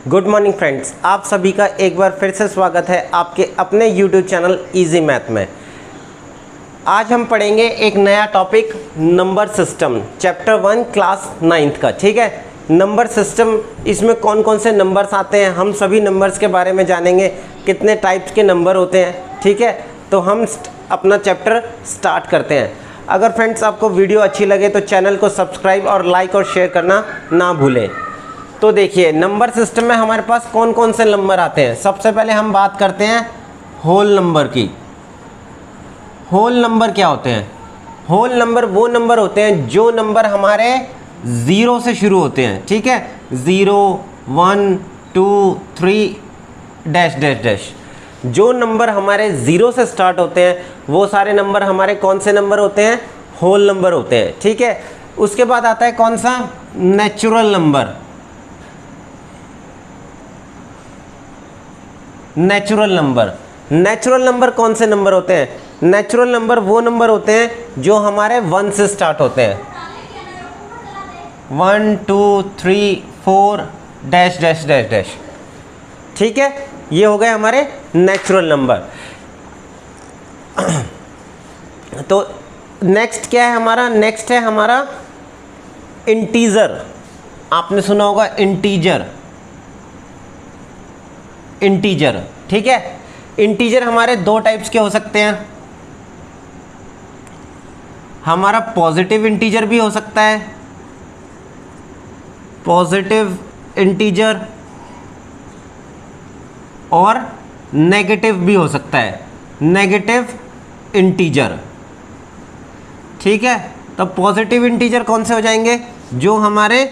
Good morning friends, आप सभी का एक बार फिर से स्वागत है आपके अपने यूट्यूब चैनल इजी मैथ में। आज हम पढ़ेंगे एक नया topic number system, chapter 1 class 9th का। ठीक है, नंबर सिस्टम, इसमें कौन कौन से नंबर्स आते हैं, हम सभी नंबर्स के बारे में जानेंगे, कितने टाइप्स के नंबर होते हैं। ठीक है, तो हम अपना चैप्टर स्टार्ट करते हैं। अगर फ्रेंड्स आपको वीडियो अच्छी लगे तो चैनल को सब्सक्राइब और लाइक और शेयर करना ना भूलें। तो देखिए, नंबर सिस्टम में हमारे पास कौन कौन से नंबर आते हैं। सबसे पहले हम बात करते हैं होल नंबर की। होल नंबर क्या होते हैं? होल नंबर वो नंबर होते हैं जो नंबर हमारे 0 से शुरू होते हैं। ठीक है, 0 1 2 3 डैश डैश डैश। जो नंबर हमारे 0 से स्टार्ट होते हैं वो सारे नंबर हमारे कौन से नंबर होते हैं? होल नंबर होते हैं। ठीक है, उसके बाद आता है कौन सा? Natural number. Natural number, natural number कौन से नंबर होते हैं? नेचुरल नंबर वो नंबर होते हैं जो हमारे 1 से स्टार्ट होते हैं। 1 2 3 4 डैश डैश डैश डैश। ठीक है, ये हो गए हमारे नेचुरल नंबर। तो नेक्स्ट क्या है हमारा? नेक्स्ट है हमारा इंटीजर। आपने सुना होगा इंटीजर। इंटीजर, ठीक है। इंटीजर हमारे 2 टाइप्स के हो सकते हैं। हमारा पॉजिटिव इंटीजर भी हो सकता है, पॉजिटिव इंटीजर, और नेगेटिव भी हो सकता है, नेगेटिव इंटीजर। ठीक है, तो पॉजिटिव इंटीजर कौन से हो जाएंगे? जो हमारे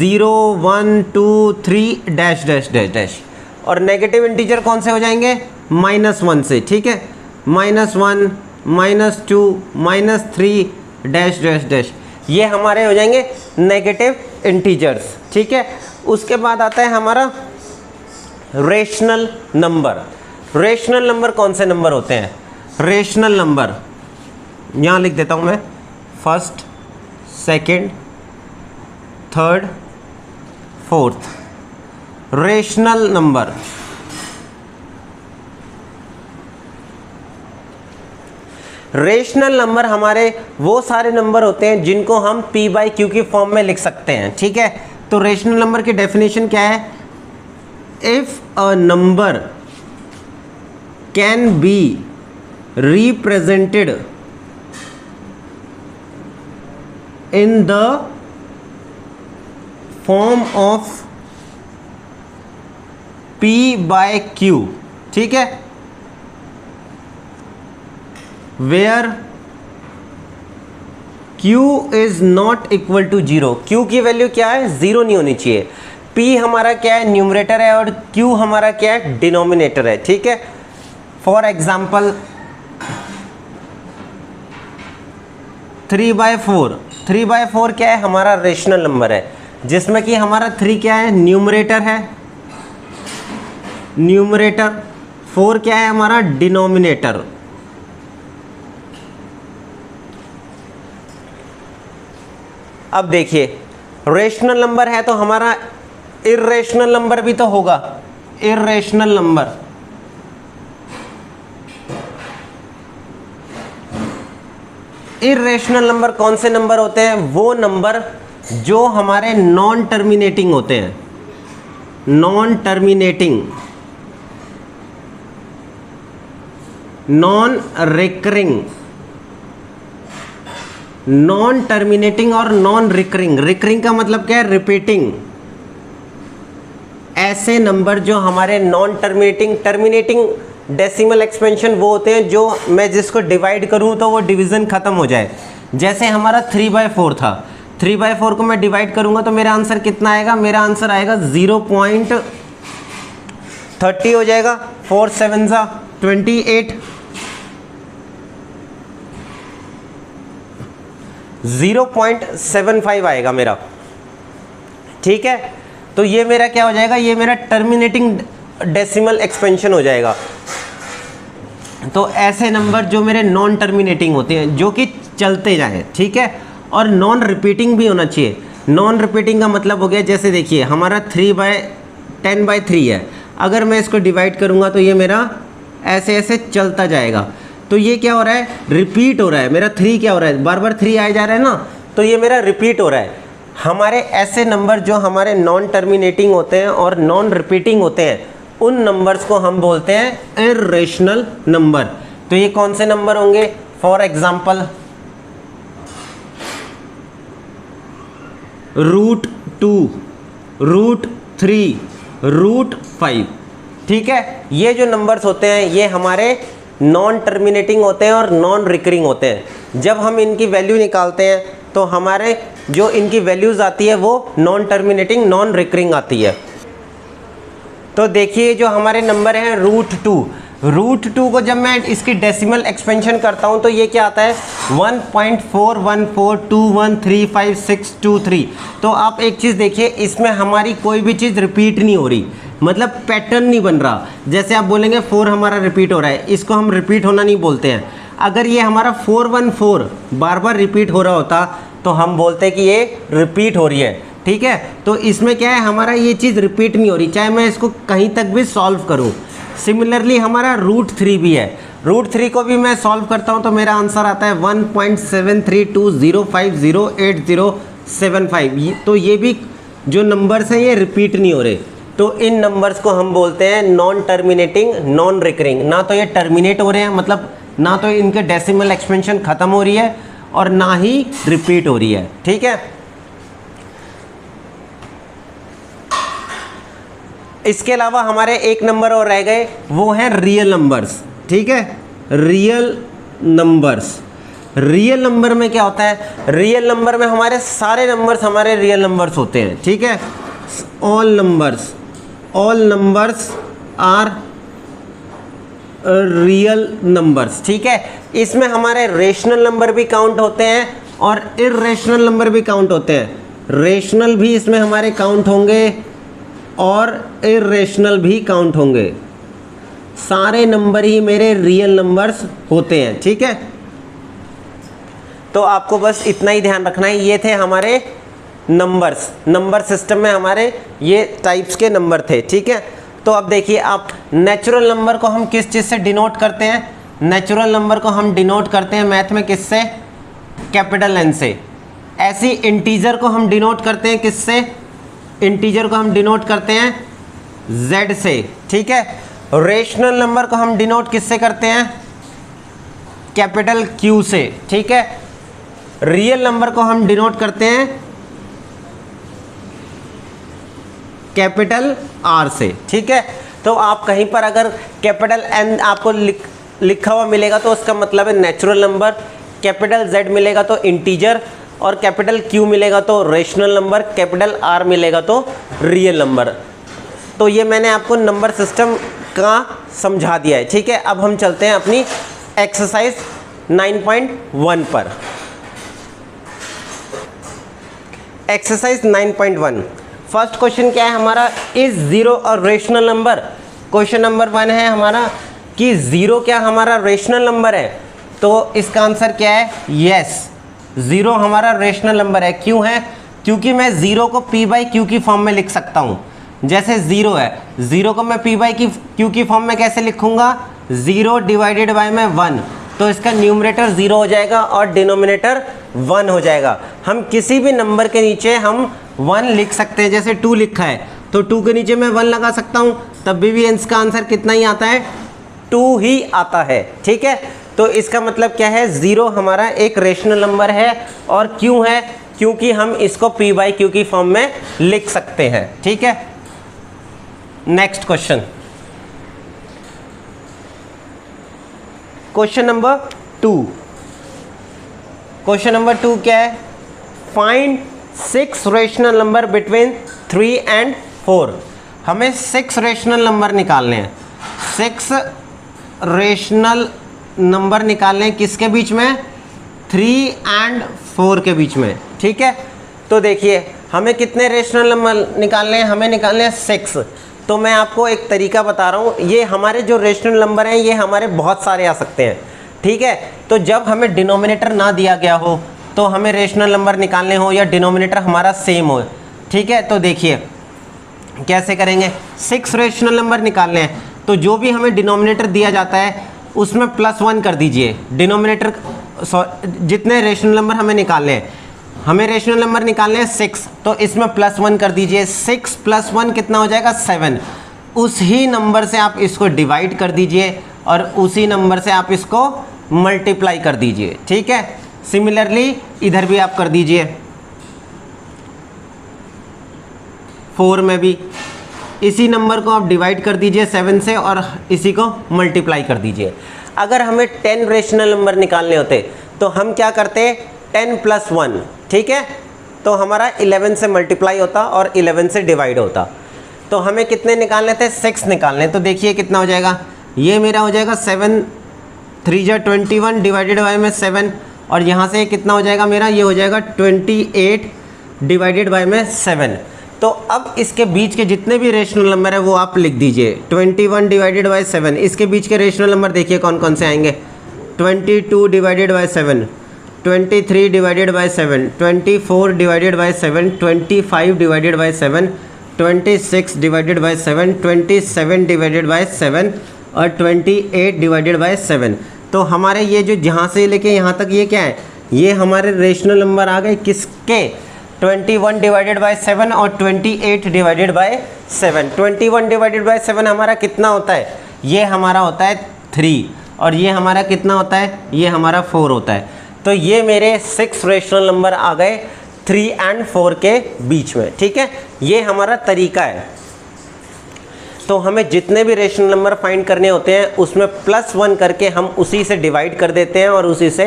0 1 2 3 डैश डैश डैश डैश। और नेगेटिव इंटीजर कौन से हो जाएंगे? -1 से। ठीक है, -1 -2 -3 डैश डैश डैश, ये हमारे हो जाएंगे नेगेटिव इंटीजर्स। ठीक है, उसके बाद आता है हमारा रेशनल नंबर। रेशनल नंबर कौन से नंबर होते हैं? रेशनल नंबर यहाँ लिख देता हूँ मैं, first, second, third, fourth. Rational number, rational number हमारे वो सारे नंबर होते हैं जिनको हम p/q की फॉर्म में लिख सकते हैं। ठीक है, तो रेशनल नंबर की डेफिनेशन क्या है? If a number can be represented in the form of p/q, ठीक है, where q is not equal to 0। q की वैल्यू क्या है? 0 नहीं होनी चाहिए। p हमारा क्या है? न्यूमरेटर है, और q हमारा क्या है? डिनोमिनेटर है। ठीक है, फॉर एग्जाम्पल 3/4। 3/4 क्या है? हमारा रेशनल नंबर है, जिसमें कि हमारा 3 क्या है? न्यूमरेटर है, न्यूमरेटर। 4 क्या है? हमारा डिनोमिनेटर। अब देखिए, रेशनल नंबर है तो हमारा इर्रेशनल नंबर भी तो होगा। इर्रेशनल नंबर, इर्रेशनल नंबर कौन से नंबर होते हैं? वो नंबर जो हमारे नॉन टर्मिनेटिंग होते हैं। Non terminating, non recurring, non terminating और नॉन रिकरिंग। रिकरिंग का मतलब क्या है? रिपीटिंग। ऐसे नंबर जो हमारे non terminating, terminating decimal expansion वो होते हैं जो मैं जिसको डिवाइड करूं तो वो डिवीजन खत्म हो जाए। जैसे हमारा 3/4 था, 3/4 को मैं डिवाइड करूंगा तो मेरा आंसर कितना आएगा? मेरा आंसर आएगा 0.30 हो जाएगा। 4 7 28, 0.75 आएगा मेरा। ठीक है, तो ये मेरा क्या हो जाएगा? ये मेरा टर्मिनेटिंग डेसिमल एक्सपेंशन हो जाएगा। तो ऐसे नंबर जो मेरे नॉन टर्मिनेटिंग होते हैं, जो कि चलते जाएं। ठीक है, और नॉन रिपीटिंग भी होना चाहिए। नॉन रिपीटिंग का मतलब हो गया, जैसे देखिए हमारा 10/3 है। अगर मैं इसको डिवाइड करूँगा तो ये मेरा ऐसे ऐसे चलता जाएगा। तो ये क्या हो रहा है, रिपीट हो रहा है। मेरा 3 क्या हो रहा है, बार बार 3 आए जा रहा है ना, तो ये मेरा रिपीट हो रहा है। हमारे ऐसे नंबर जो हमारे नॉन टर्मिनेटिंग होते हैं और नॉन रिपीटिंग होते हैं, उन नंबर्स को हम बोलते हैं इर्रेशनल नंबर। तो ये कौन से नंबर होंगे, फॉर एग्जाम्पल √2, √3, √5। ठीक है, ये जो नंबर्स होते हैं ये हमारे नॉन टर्मिनेटिंग होते हैं और नॉन रिकरिंग होते हैं। जब हम इनकी वैल्यू निकालते हैं तो हमारे जो इनकी वैल्यूज़ आती है वो नॉन टर्मिनेटिंग नॉन रिकरिंग आती है। तो देखिए जो हमारे नंबर हैं √2 को जब मैं इसकी डेसिमल एक्सपेंशन करता हूँ तो ये क्या आता है 1.414213563। तो आप एक चीज़ देखिए, इसमें हमारी कोई भी चीज़ रिपीट नहीं हो रही, मतलब पैटर्न नहीं बन रहा। जैसे आप बोलेंगे 4 हमारा रिपीट हो रहा है, इसको हम रिपीट होना नहीं बोलते हैं। अगर ये हमारा 414 बार बार रिपीट हो रहा होता तो हम बोलते हैं कि ये रिपीट हो रही है। ठीक है, तो इसमें क्या है, हमारा ये चीज़ रिपीट नहीं हो रही, चाहे मैं इसको कहीं तक भी सॉल्व करूं। सिमिलरली हमारा √3 भी है, √3 को भी मैं सॉल्व करता हूं तो मेरा आंसर आता है 1.7320508075। तो ये भी जो नंबर्स हैं ये रिपीट नहीं हो रहे। तो इन नंबर्स को हम बोलते हैं नॉन टर्मिनेटिंग नॉन रिकरिंग। ना तो ये टर्मिनेट हो रहे हैं, मतलब ना तो इनके डेसिमल एक्सपेंशन ख़त्म हो रही है और ना ही रिपीट हो रही है। ठीक है, इसके अलावा हमारे एक नंबर और रह गए, वो हैं रियल नंबर्स। ठीक है, रियल नंबर्स। रियल नंबर में क्या होता है, रियल नंबर में हमारे सारे नंबर्स हमारे रियल नंबर्स होते हैं। ठीक है, all numbers are real numbers. ठीक है, इसमें हमारे रेशनल नंबर भी काउंट होते हैं और इर्रेशनल नंबर भी काउंट होते हैं। रेशनल भी इसमें हमारे काउंट होंगे और इर्रेशनल भी काउंट होंगे। सारे नंबर ही मेरे रियल नंबर्स होते हैं। ठीक है, तो आपको बस इतना ही ध्यान रखना है। ये थे हमारे नंबर्स, नंबर सिस्टम में हमारे ये टाइप्स के नंबर थे। ठीक है, तो अब देखिए आप, नेचुरल नंबर को हम किस चीज़ से डिनोट करते हैं, नेचुरल नंबर को हम डिनोट करते हैं मैथ में किससे, कैपिटल N से। ऐसी इंटीजर को हम डिनोट करते हैं किससे, इंटीजर को हम डिनोट करते हैं Z से। ठीक है, रेशनल नंबर को हम डिनोट किससे करते हैं, कैपिटल Q से। ठीक है, रियल नंबर को हम डिनोट करते हैं कैपिटल R से। ठीक है, तो आप कहीं पर अगर कैपिटल N आपको लिखा हुआ मिलेगा तो उसका मतलब है नेचुरल नंबर, कैपिटल Z मिलेगा तो इंटीजर, और कैपिटल Q मिलेगा तो रेशनल नंबर, कैपिटल R मिलेगा तो रियल नंबर। तो ये मैंने आपको नंबर सिस्टम का समझा दिया है। ठीक है, अब हम चलते हैं अपनी एक्सरसाइज 9.1 पर। एक्सरसाइज 9.1, फर्स्ट क्वेश्चन क्या है हमारा, इज जीरो और रेशनल नंबर। क्वेश्चन नंबर 1 है हमारा कि जीरो क्या हमारा रेशनल नंबर है, तो इसका आंसर क्या है, यस, जीरो हमारा रेशनल नंबर है। क्यों है, क्योंकि मैं जीरो को p/q की फॉर्म में लिख सकता हूँ। जैसे जीरो है, जीरो को मैं p/q की फॉर्म में कैसे लिखूंगा, 0 डिवाइडेड बाय में 1, तो इसका न्यूमरेटर 0 हो जाएगा और डिनोमिनेटर 1 हो जाएगा। हम किसी भी नंबर के नीचे हम 1 लिख सकते हैं, जैसे 2 लिखा है तो 2 के नीचे मैं 1 लगा सकता हूँ, तब भी इसका आंसर कितना ही आता है, 2 ही आता है। ठीक है, तो इसका मतलब क्या है, 0 हमारा एक रेशनल नंबर है। और क्यों है, क्योंकि हम इसको p/q की फॉर्म में लिख सकते हैं। ठीक है, next question, question number 2। Question number 2 क्या है, find 6 rational number between 3 and 4। हमें 6 रेशनल नंबर निकालने हैं, 6 रेशनल नंबर निकालने हैं किसके बीच में, 3 and 4 के बीच में। ठीक है, तो देखिए हमें कितने रेशनल नंबर निकालने हैं, हमें निकालने हैं 6। तो मैं आपको एक तरीका बता रहा हूँ, ये हमारे जो रेशनल नंबर हैं ये हमारे बहुत सारे आ सकते हैं। ठीक है, तो जब हमें डिनोमिनेटर ना दिया गया हो, तो हमें रेशनल नंबर निकालने हो या डिनोमिनेटर हमारा सेम हो। ठीक है, तो देखिए कैसे करेंगे, 6 रेशनल नंबर निकालने हैं तो जो भी हमें डिनोमिनेटर दिया जाता है उसमें +1 कर दीजिए। डिनोमिनेटर जितने रेशनल नंबर हमें निकालने हैं, हमें रेशनल नंबर निकालने हैं 6, तो इसमें +1 कर दीजिए। 6 + 1 कितना हो जाएगा 7। उस ही नंबर से आप इसको डिवाइड कर दीजिए और उसी नंबर से आप इसको मल्टीप्लाई कर दीजिए। ठीक है, सिमिलरली इधर भी आप कर दीजिए, 4 में भी इसी नंबर को आप डिवाइड कर दीजिए 7 से और इसी को मल्टीप्लाई कर दीजिए। अगर हमें 10 रेशनल नंबर निकालने होते तो हम क्या करते, 10 + 1, ठीक है, तो हमारा 11 से मल्टीप्लाई होता और 11 से डिवाइड होता। तो हमें कितने निकालने थे, 6 निकालने। तो देखिए कितना हो जाएगा, ये मेरा हो जाएगा 7 3 × 21 डिवाइडेड बाय में 7, और यहाँ से कितना हो जाएगा मेरा, ये हो जाएगा 28 डिवाइडेड बाय में 7। तो अब इसके बीच के जितने भी रेशनल नंबर है वो आप लिख दीजिए। 21 डिवाइडेड बाय 7, इसके बीच के रेशनल नंबर देखिए कौन कौन से आएंगे। 22 divided by 7, 23 divided by 7, 24 divided by 7, 25 divided by 7, 26 divided by 7, 27 divided by 7 और 28 डिवाइडेड बाय 7। तो हमारे ये जो जहाँ से लेके यहाँ तक ये क्या है, ये हमारे रेशनल नंबर आ गए किसके, 21 डिवाइडेड बाय 7 और 28 डिवाइडेड बाय 7। 21 डिवाइडेड बाय 7 हमारा कितना होता है, ये हमारा होता है 3, और ये हमारा कितना होता है, ये हमारा 4 होता है। तो ये मेरे 6 रेशनल नंबर आ गए 3 और 4 के बीच में। ठीक है, ये हमारा तरीका है। तो हमें जितने भी रेशनल नंबर फाइंड करने होते हैं उसमें +1 करके हम उसी से डिवाइड कर देते हैं और उसी से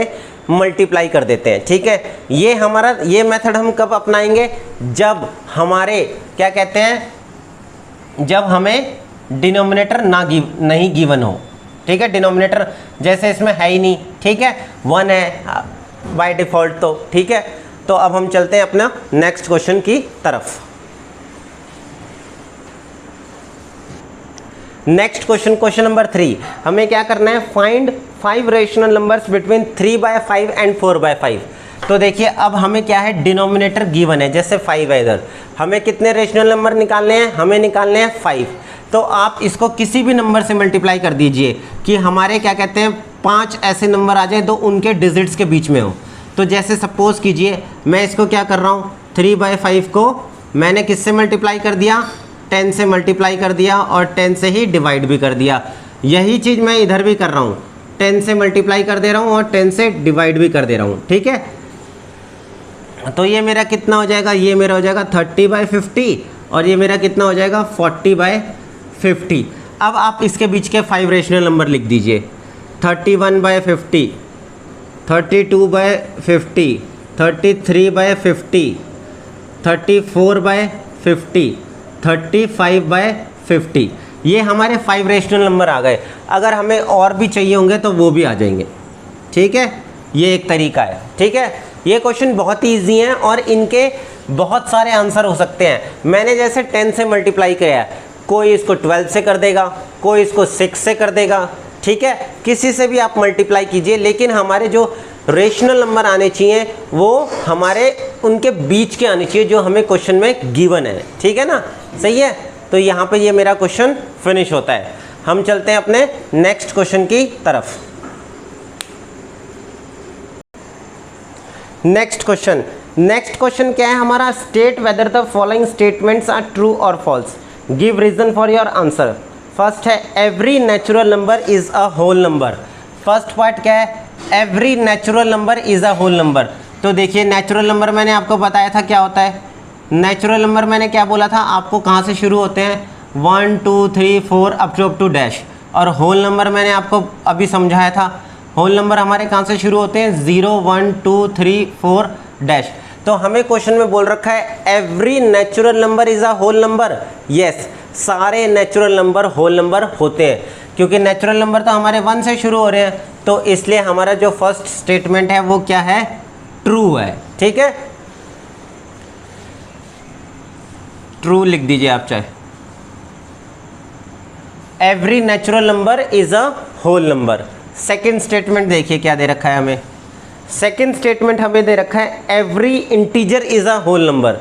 मल्टीप्लाई कर देते हैं। ठीक है, ये हमारा ये मेथड हम कब अपनाएंगे, जब हमारे क्या कहते हैं, जब हमें डिनोमिनेटर नहीं गिवन हो। ठीक है, डिनोमिनेटर जैसे इसमें है ही नहीं, ठीक है, 1 है बाय डिफ़ॉल्ट। तो ठीक है, तो अब हम चलते हैं अपना नेक्स्ट क्वेश्चन की तरफ। नेक्स्ट क्वेश्चन, क्वेश्चन नंबर 3, हमें क्या करना है, find 5 rational numbers between 3/5 and 4/5। तो देखिए अब हमें क्या है, डिनोमिनेटर गिवन है, जैसे 5 है इधर, हमें कितने रेशनल नंबर निकालने हैं, हमें निकालने हैं 5। तो आप इसको किसी भी नंबर से मल्टीप्लाई कर दीजिए कि हमारे क्या कहते हैं 5 ऐसे नंबर आ जाए तो उनके डिजिट्स के बीच में हो। तो जैसे सपोज कीजिए मैं इसको क्या कर रहा हूँ, 3/5 को मैंने किससे मल्टीप्लाई कर दिया, 10 से मल्टीप्लाई कर दिया और 10 से ही डिवाइड भी कर दिया। यही चीज़ मैं इधर भी कर रहा हूँ, 10 से मल्टीप्लाई कर दे रहा हूँ और 10 से डिवाइड भी कर दे रहा हूँ। ठीक है, तो ये मेरा कितना हो जाएगा, ये मेरा हो जाएगा 30/50 और ये मेरा कितना हो जाएगा 40/50। अब आप इसके बीच के 5 रेशनल नंबर लिख दीजिए, 31/50, 32/50, 33/50, 34/50, 35/50। ये हमारे 5 रेशनल नंबर आ गए। अगर हमें और भी चाहिए होंगे तो वो भी आ जाएंगे। ठीक है, ये एक तरीका है। ठीक है, ये क्वेश्चन बहुत ही ईजी हैं और इनके बहुत सारे आंसर हो सकते हैं। मैंने जैसे 10 से मल्टीप्लाई किया है, कोई इसको 12 से कर देगा, कोई इसको 6 से कर देगा। ठीक है, किसी से भी आप मल्टीप्लाई कीजिए, लेकिन हमारे जो रेशनल नंबर आने चाहिए वो हमारे उनके बीच के आने चाहिए जो हमें क्वेश्चन में गिवन है। ठीक है ना, सही है। तो यहाँ पे ये मेरा क्वेश्चन फिनिश होता है। हम चलते हैं अपने नेक्स्ट क्वेश्चन की तरफ। नेक्स्ट क्वेश्चन क्या है हमारा, state whether the following statements are true और false, give reason for your answer. First है every natural number is a whole number. First part क्या है, every natural number is a whole number. तो देखिए natural number मैंने आपको बताया था क्या होता है। नेचुरल नंबर मैंने क्या बोला था आपको, कहाँ से शुरू होते हैं, 1 2 3 4 अप टू डैश। और होल नंबर मैंने आपको अभी समझाया था, होल नंबर हमारे कहाँ से शुरू होते हैं, 0 1 2 3 4 डैश। तो हमें क्वेश्चन में बोल रखा है every natural number is a whole number. Yes, सारे नेचुरल नंबर होल नंबर होते हैं, क्योंकि नेचुरल नंबर तो हमारे 1 से शुरू हो रहे हैं, तो इसलिए हमारा जो फर्स्ट स्टेटमेंट है वो क्या है, ट्रू है। ठीक है, ट्रू लिख दीजिए आप चाहे। Every natural number is a whole number. Second statement देखिए क्या दे रखा है हमें। सेकेंड स्टेटमेंट हमें दे रखा है every integer is a whole number.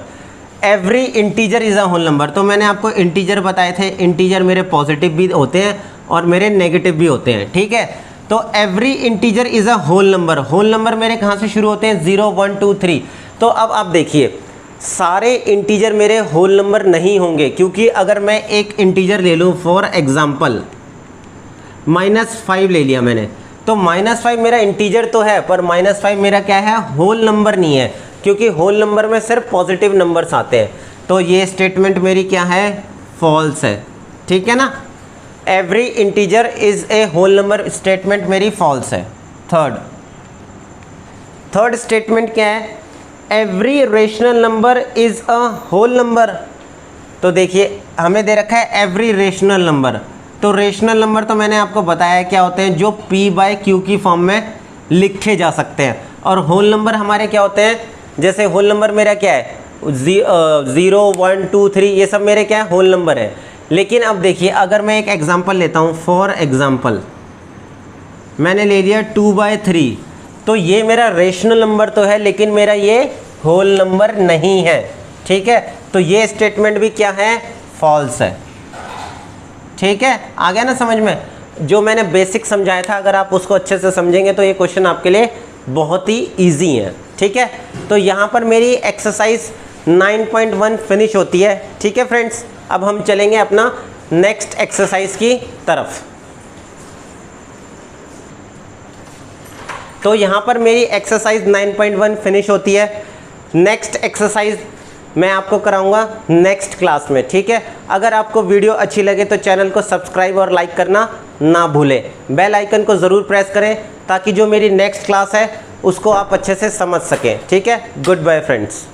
Every integer is a whole number. तो मैंने आपको इंटीजर बताए थे, इंटीजर मेरे पॉजिटिव भी होते हैं और मेरे नेगेटिव भी होते हैं, ठीक है। तो every integer is a whole number. Whole number मेरे कहाँ से शुरू होते हैं? 0 1 2 3। तो अब आप देखिए, सारे इंटीजर मेरे होल नंबर नहीं होंगे, क्योंकि अगर मैं एक इंटीजर ले लूँ, फॉर एग्जाम्पल -5 ले लिया मैंने, तो -5 मेरा इंटीजर तो है, पर -5 मेरा क्या है? होल नंबर नहीं है, क्योंकि होल नंबर में सिर्फ पॉजिटिव नंबर्स आते हैं। तो ये स्टेटमेंट मेरी क्या है? फॉल्स है, ठीक है ना। Every integer is a whole number statement मेरी फॉल्स है। थर्ड स्टेटमेंट क्या है? Every rational number is a whole number. तो देखिए, हमें दे रखा है एवरी रेशनल नंबर। तो रेशनल नंबर तो मैंने आपको बताया क्या होते हैं, जो P/Q की फॉर्म में लिखे जा सकते हैं। और होल नंबर हमारे क्या होते हैं? जैसे होल नंबर मेरा क्या है? 0 1 2 3, ये सब मेरे क्या है? होल नंबर है। लेकिन अब देखिए, अगर मैं एक एग्जांपल लेता हूँ, फॉर एग्जांपल मैंने ले लिया 2/3, तो ये मेरा रेशनल नंबर तो है, लेकिन मेरा ये होल नंबर नहीं है, ठीक है। तो ये स्टेटमेंट भी क्या है? फॉल्स है, ठीक है। आ गया ना समझ में? जो मैंने बेसिक समझाया था, अगर आप उसको अच्छे से समझेंगे तो ये क्वेश्चन आपके लिए बहुत ही ईजी है, ठीक है। तो यहाँ पर मेरी एक्सरसाइज 9.1 फिनिश होती है, ठीक है फ्रेंड्स। अब हम चलेंगे अपना नेक्स्ट एक्सरसाइज की तरफ। तो यहाँ पर मेरी एक्सरसाइज 9.1 फिनिश होती है। नेक्स्ट एक्सरसाइज मैं आपको कराऊंगा नेक्स्ट क्लास में, ठीक है। अगर आपको वीडियो अच्छी लगे तो चैनल को सब्सक्राइब और लाइक करना ना भूलें। बेल आइकन को ज़रूर प्रेस करें, ताकि जो मेरी नेक्स्ट क्लास है उसको आप अच्छे से समझ सकें, ठीक है। Goodbye friends.